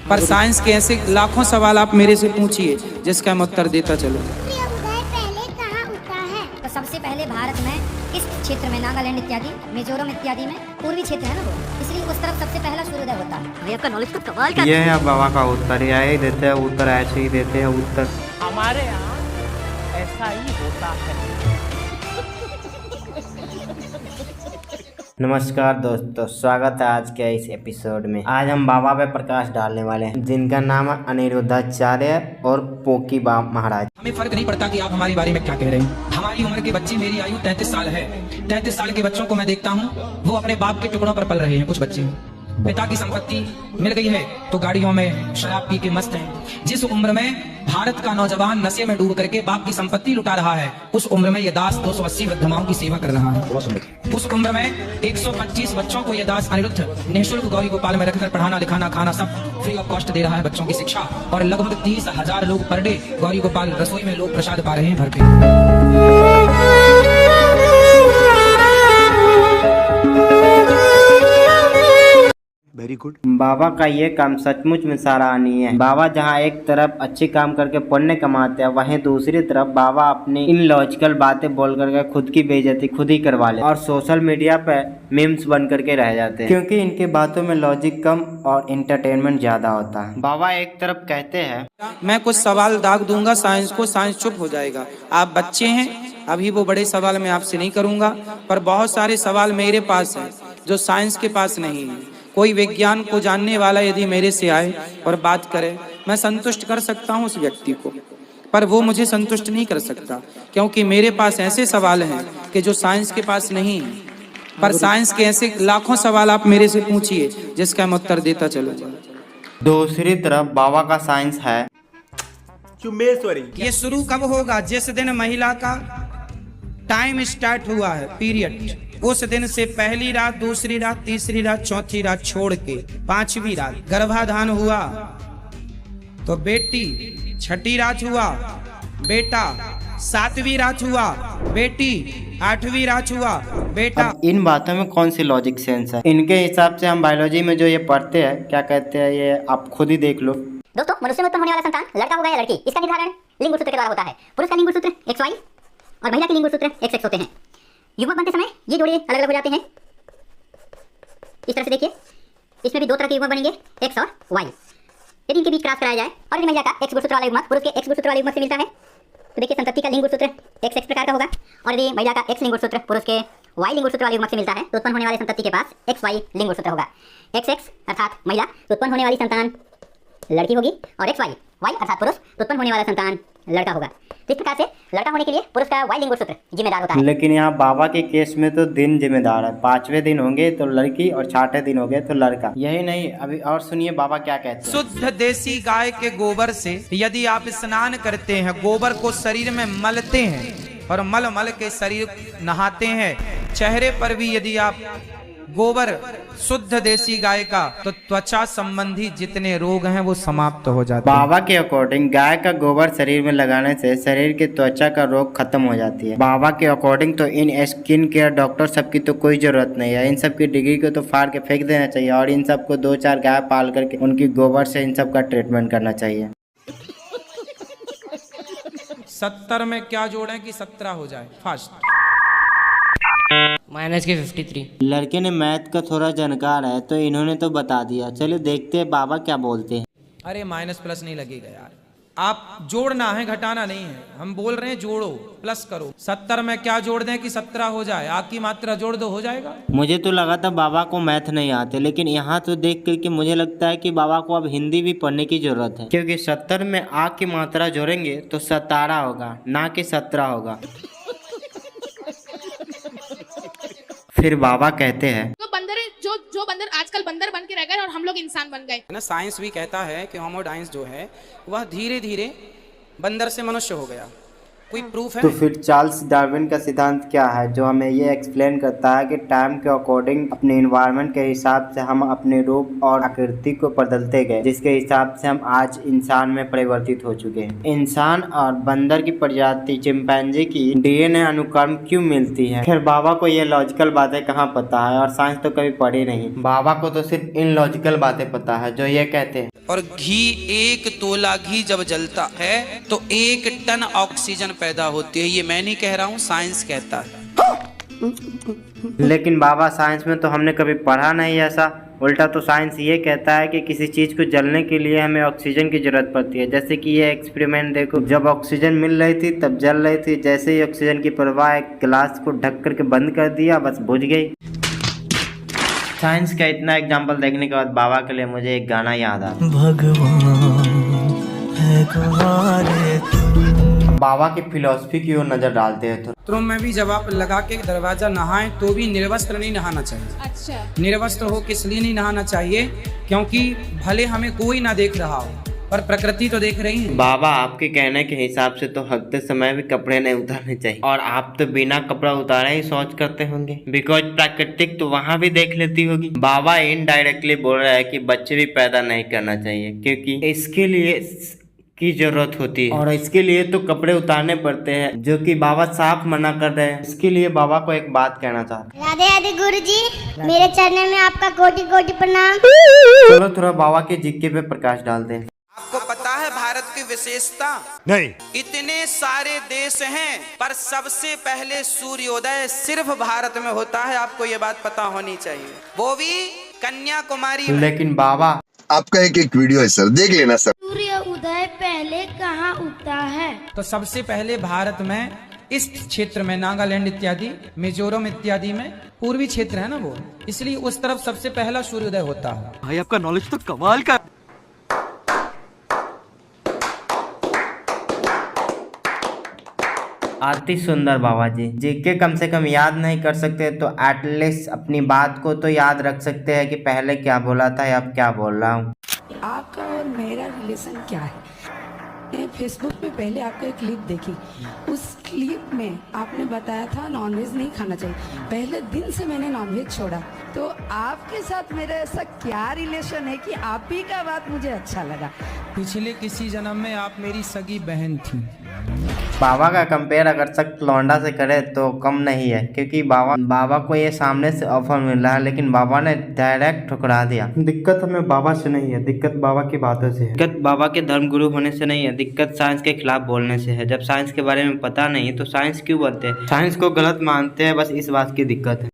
पर साइंस के ऐसे लाखों सवाल आप मेरे से पूछिए जिसका मैं उत्तर देता चलूं। पहले कहाँ उठा है? तो सबसे पहले भारत में इस क्षेत्र में नागालैंड इत्यादि, मिजोरम इत्यादि में पूर्वी क्षेत्र है ना वो, इसलिए उस तरफ सबसे पहला सूर्योदय होता है। भैया का नॉलेज तो कमाल का। ये है बाबा का उत्तर, यही देते हैं उत्तर, ऐसे ही देते हैं उत्तर। हमारे यहाँ ऐसा ही होता है। नमस्कार दोस्तों, स्वागत है आज के इस एपिसोड में। आज हम बाबा पे प्रकाश डालने वाले हैं जिनका नाम है अनिरुद्धाचार्य और पोकी महाराज। हमें फर्क नहीं पड़ता कि आप हमारे बारे में क्या कह रहे हैं। हमारी उम्र के बच्चे, मेरी आयु 33 साल है। 33 साल के बच्चों को मैं देखता हूँ, वो अपने बाप के टुकड़ों पर पल रहे हैं। कुछ बच्चे पिता की संपत्ति मिल गई है तो गाड़ियों में शराब पी के मस्त हैं। जिस उम्र में भारत का नौजवान नशे में डूब करके बाप की संपत्ति लुटा रहा है, उस उम्र में ये दास 280 वृद्ध माओं की सेवा कर रहा है। उस उम्र में 125 बच्चों को ये दास अनिरुद्ध निःशुल्क गौरी गोपाल में रखकर पढ़ाना, लिखाना, खाना सब फ्री ऑफ कॉस्ट दे रहा है बच्चों की शिक्षा। और लगभग 30,000 लोग पर डे गौरी गोपाल रसोई में लोग प्रसाद पा रहे हैं भर पे। Very good. बाबा का ये काम सचमुच में सराहनीय है। बाबा जहाँ एक तरफ अच्छे काम करके पुण्य कमाते हैं, वहीं दूसरी तरफ बाबा अपनी इन लॉजिकल बातें बोल करके खुद की बेइज्जती खुद ही करवा ले और सोशल मीडिया पे मीम्स बन करके रह जाते हैं, क्योंकि इनके बातों में लॉजिक कम और इंटरटेनमेंट ज्यादा होता है। बाबा एक तरफ कहते हैं, मैं कुछ सवाल दाग दूंगा साइंस को, साइंस चुप हो जाएगा। आप बच्चे हैं, अभी वो बड़े सवाल मैं आपसे नहीं करूंगा, पर बहुत सारे सवाल मेरे पास हैं जो साइंस के पास नहीं है। कोई विज्ञान को जानने वाला यदि मेरे से आए और बात करे, मैं संतुष्ट कर सकता हूं उस व्यक्ति को, पर वो मुझे संतुष्ट नहीं कर सकता, क्योंकि मेरे पास ऐसे सवाल हैं कि जो साइंस के पास नहीं है। पर साइंस के ऐसे लाखों सवाल आप मेरे से पूछिए जिसका मैं उत्तर देता चलूंगा। दूसरी तरफ बाबा का साइंस है। ये शुरू कब होगा? जिस दिन महिला का टाइम स्टार्ट हुआ है, पीरियड, उस दिन से पहली रात, दूसरी रात, तीसरी रात, चौथी रात छोड़ के पांचवी रात गर्भाधान हुआ तो बेटी, छठी रात हुआ बेटा, सातवीं रात हुआ बेटी, आठवीं रात हुआ बेटा। अब इन बातों में कौन सी लॉजिक सेंस है? इनके हिसाब से हम बायोलॉजी में जो ये पढ़ते हैं, क्या कहते हैं, ये आप खुद ही देख लो। दोस्तों, मनुष्य में उत्पन्न होने वाला संतान लड़का होगा या लड़की, इसका निर्धारण लिंग गुणसूत्र के द्वारा होता है। पुरुष का लिंग गुणसूत्र XY और महिला के लिंग गुणसूत्र XX होते हैं। युग्मक बनते समय ये जोड़े अलग अलग हो जाते हैं। इस तरह से देखिए, इसमें भी दो तरह के युग्मक बनेंगे, X और Y। यदि इनके बीच क्रॉस कराया जाए और यदि महिला का X गुणसूत्र वाला युग्मक पुरुष के X गुणसूत्र वाले युग्मक से मिलता है, तो देखिए संतति का लिंग गुणसूत्र XX प्रकार का होगा। और यदि महिला का X लिंग गुणसूत्र पुरुष के Y लिंग गुणसूत्र वाले युग्मक से मिलता है, तो उत्पन्न होने वाले संतति के पास XY लिंग गुणसूत्र होगा। XX अर्थात महिला, तो उत्पन्न होने वाली संतान लड़की होगी, और XY Y अर्थात पुरुष, तो उत्पन्न होने वाला संतान लड़का होगा। इस प्रकार से लड़का होने के लिए पुरुष का Y लिंग गुणसूत्र जिम्मेदार होता है। लेकिन यहाँ बाबा के केस में तो दिन जिम्मेदार है। 5वें दिन होंगे तो लड़की और 6ठे दिन होंगे तो लड़का। यही नहीं, अभी और सुनिए बाबा क्या कहते हैं। शुद्ध देसी गाय के गोबर से यदि आप स्नान करते हैं, गोबर को शरीर में मलते हैं और मल मल के शरीर नहाते हैं, चेहरे पर भी यदि आप गोबर शुद्ध देसी गाय का, तो त्वचा संबंधी जितने रोग हैं वो समाप्त हो जाते हैं। बाबा के अकॉर्डिंग गाय का गोबर शरीर में लगाने से शरीर के त्वचा का रोग खत्म हो जाती है। बाबा के अकॉर्डिंग तो इन स्किन केयर डॉक्टर सब की तो कोई जरूरत नहीं है। इन सब की डिग्री को तो फाड़ के फेंक देना चाहिए और इन सबको 2-4 गाय पाल करके उनकी गोबर से इन सब का ट्रीटमेंट करना चाहिए। 70 में क्या जोड़ें कि 17 हो जाए फास्ट। माइनस के 53। लड़के ने मैथ का थोड़ा जानकार है तो इन्होंने तो बता दिया। चलिए देखते हैं बाबा क्या बोलते हैं। अरे माइनस प्लस नहीं लगेगा यार, आप जोड़ना है, घटाना नहीं है। हम बोल रहे हैं जोड़ो, प्लस करो। 70 में क्या जोड़ दें कि 17 हो जाए? आ की मात्रा जोड़ दो, हो जाएगा। मुझे तो लगा था बाबा को मैथ नहीं आते, लेकिन यहाँ तो देख करके मुझे लगता है कि बाबा को अब हिंदी भी पढ़ने की जरूरत है, क्योंकि 70 में आ की मात्रा जोड़ेंगे तो 17 होगा, ना कि 17 होगा। फिर बाबा कहते हैं, तो बंदर जो बंदर आजकल बंदर बन के रह गए और हम लोग इंसान बन गए ना। साइंस भी कहता है कि होमोडाइंस जो है वह धीरे धीरे बंदर से मनुष्य हो गया। कोई प्रूफ है? तो फिर चार्ल्स डार्विन का सिद्धांत क्या है, जो हमें ये एक्सप्लेन करता है कि टाइम के अकॉर्डिंग अपने इन्वायरमेंट के हिसाब से हम अपने रूप और आकृति को बदलते गए, जिसके हिसाब से हम आज इंसान में परिवर्तित हो चुके हैं। इंसान और बंदर की प्रजाति चिंपैंजी की डीएनए अनुक्रम क्यों मिलती है? खैर बाबा को ये लॉजिकल बातें कहाँ पता है, और साइंस तो कभी पढ़ी नहीं। बाबा को तो सिर्फ इन लॉजिकल बातें पता है जो ये कहते हैं। और घी, 1 तोला घी जब जलता है तो 1 टन ऑक्सीजन पैदा होती है। ये मैं नहीं कह रहा हूँ, साइंस कहता है। लेकिन बाबा साइंस में तो हमने कभी पढ़ा नहीं ऐसा। उल्टा तो साइंस ये कहता है कि किसी चीज को जलने के लिए हमें ऑक्सीजन की जरूरत पड़ती है। जैसे कि ये एक्सपेरिमेंट देखो, जब ऑक्सीजन मिल रही थी तब जल रही थी, जैसे ही ऑक्सीजन की प्रवाह एक गिलास को ढक करके बंद कर दिया, बस बुझ गई। साइंस का इतना एग्जाम्पल देखने के बाद बाबा के लिए मुझे एक गाना याद आ बाबा की फिलॉसफी की ओर नजर डालते हैं तो में भी जब आप लगा के दरवाजा नहाएं तो भी निर्वस्त्र नहीं नहाना चाहिए। अच्छा। निर्वस्त्र हो किस लिए नहीं नहाना चाहिए? क्योंकि भले हमें कोई ना देख रहा हो पर प्रकृति तो देख रही है। बाबा आपके कहने के हिसाब से तो हगते समय भी कपड़े नहीं उतारने चाहिए, और आप तो बिना कपड़ा उतारे ही शौच करते होंगे, बिकॉज प्राकृतिक तो वहाँ भी देख लेती होगी। बाबा इनडायरेक्टली बोल रहा है कि बच्चे भी पैदा नहीं करना चाहिए, क्योंकि इसके लिए की जरूरत होती है और इसके लिए तो कपड़े उतारने पड़ते हैं, जो कि बाबा साफ मना कर रहे हैं। इसके लिए बाबा को एक बात कहना चाहते हैं। राधे राधे गुरुजी, मेरे चरणों में आपका कोटि कोटि प्रणाम। चलो थोड़ा बाबा के जिक्के पे प्रकाश डालते हैं। आपको पता है भारत की विशेषता? नहीं। इतने सारे देश हैं पर सबसे पहले सूर्योदय सिर्फ भारत में होता है। आपको ये बात पता होनी चाहिए, वो भी कन्याकुमारी में। लेकिन बाबा आपका एक वीडियो है सर, देख लेना सर। सूर्य उदय पहले कहाँ उगता है? तो सबसे पहले भारत में इस क्षेत्र में नागालैंड इत्यादि, मिजोरम इत्यादि में पूर्वी क्षेत्र है ना वो, इसलिए उस तरफ सबसे पहला सूर्योदय होता है। भाई आपका नॉलेज तो कमाल का। अति सुंदर बाबा जी। जिसके कम से कम याद नहीं कर सकते तो एटलीस्ट अपनी बात को तो याद रख सकते हैं कि पहले क्या बोला था या अब क्या बोल रहा हूँ। आपका और मेरा रिलेशन क्या है? मैं फेसबुक पे पहले आपका एक क्लिप देखी, उस क्लिप में आपने बताया था नॉनवेज नहीं खाना चाहिए। पहले दिन से मैंने नॉनवेज छोड़ा, तो आपके साथ मेरा ऐसा क्या रिलेशन है कि आप ही का बात मुझे अच्छा लगा? पिछले किसी जन्म में आप मेरी सगी बहन थी। बाबा का कंपेयर अगर सख्त लौंडा से करे तो कम नहीं है, क्योंकि बाबा को ये सामने से ऑफर मिल रहा है, लेकिन बाबा ने डायरेक्ट ठुकरा दिया। दिक्कत हमें बाबा से नहीं है, दिक्कत बाबा की बातों से है। दिक्कत बाबा के धर्मगुरु होने से नहीं है, दिक्कत साइंस के खिलाफ बोलने से है। जब साइंस के बारे में पता नहीं तो साइंस क्यों बनते हैं? साइंस को गलत मानते हैं, बस इस बात की दिक्कत है।